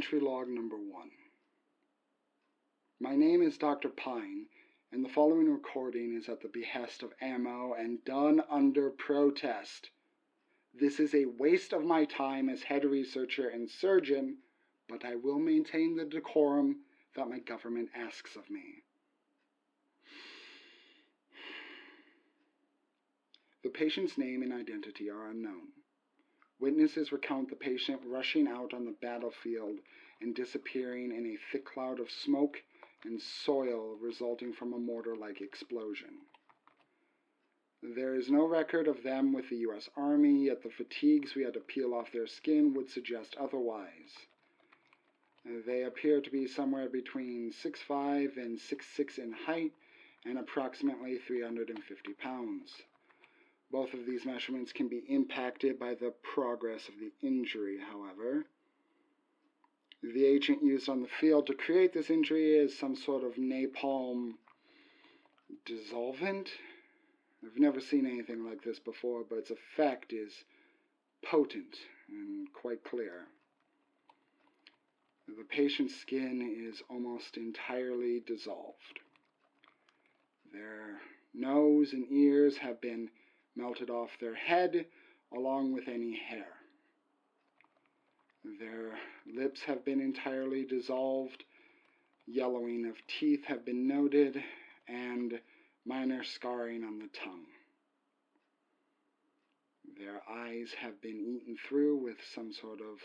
Entry log number 1. My name is Dr. Pine, and the following recording is at the behest of A.M.M.O and done under protest. This is a waste of my time as head researcher and surgeon, but I will maintain the decorum that my government asks of me. The patient's name and identity are unknown. Witnesses recount the patient rushing out on the battlefield and disappearing in a thick cloud of smoke and soil resulting from a mortar-like explosion. There is no record of them with the U.S. Army, yet the fatigues we had to peel off their skin would suggest otherwise. They appear to be somewhere between 6'5" and 6'6" in height and approximately 350 pounds. Both of these measurements can be impacted by the progress of the injury, however. The agent used on the field to create this injury is some sort of napalm dissolvent. I've never seen anything like this before, but its effect is potent and quite clear. The patient's skin is almost entirely dissolved. Their nose and ears have been melted off their head, along with any hair. Their lips have been entirely dissolved, yellowing of teeth have been noted, and minor scarring on the tongue. Their eyes have been eaten through with some sort of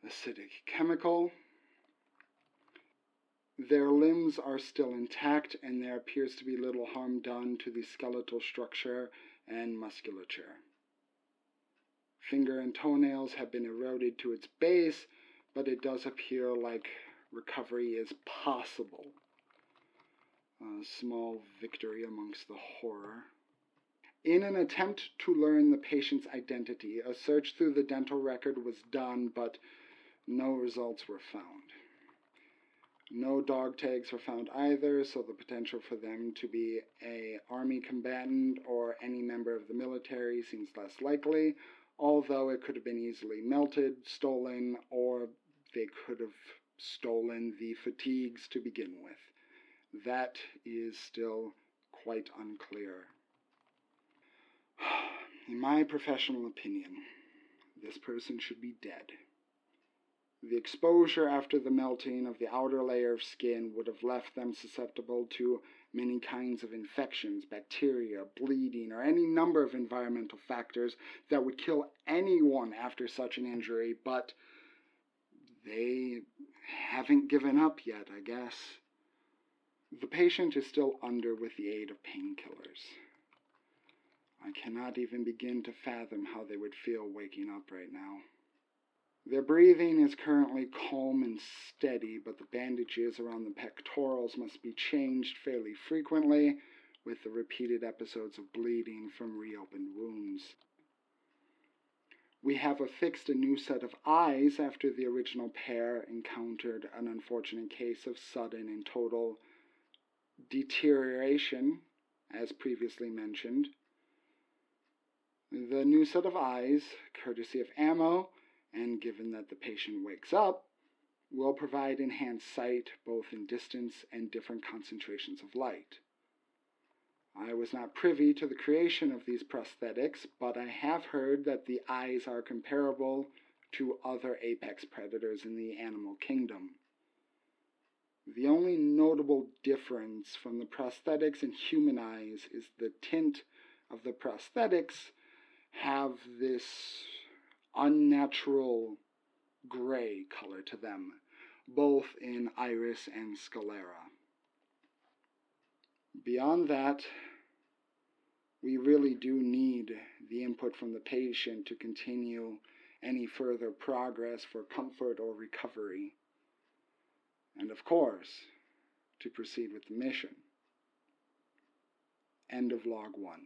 acidic chemical. Their limbs are still intact, and there appears to be little harm done to the skeletal structure and musculature. Finger and toenails have been eroded to its base, but it does appear like recovery is possible. A small victory amongst the horror. In an attempt to learn the patient's identity, a search through the dental record was done, but no results were found. No dog tags were found either, so the potential for them to be an Army combatant or any member of the military seems less likely, although it could have been easily melted, stolen, or they could have stolen the fatigues to begin with. That is still quite unclear. In my professional opinion, this person should be dead. The exposure after the melting of the outer layer of skin would have left them susceptible to many kinds of infections, bacteria, bleeding, or any number of environmental factors that would kill anyone after such an injury, but they haven't given up yet, I guess. The patient is still under with the aid of painkillers. I cannot even begin to fathom how they would feel waking up right now. Their breathing is currently calm and steady, but the bandages around the pectorals must be changed fairly frequently, with the repeated episodes of bleeding from reopened wounds. We have affixed a new set of eyes after the original pair encountered an unfortunate case of sudden and total deterioration, as previously mentioned. The new set of eyes, courtesy of A.M.M.O, and given that the patient wakes up, will provide enhanced sight both in distance and different concentrations of light. I was not privy to the creation of these prosthetics, but I have heard that the eyes are comparable to other apex predators in the animal kingdom. The only notable difference from the prosthetics and human eyes is the tint of the prosthetics have this unnatural gray color to them, both in iris and sclera. Beyond that, we really do need the input from the patient to continue any further progress for comfort or recovery, and of course, to proceed with the mission. End of log 1.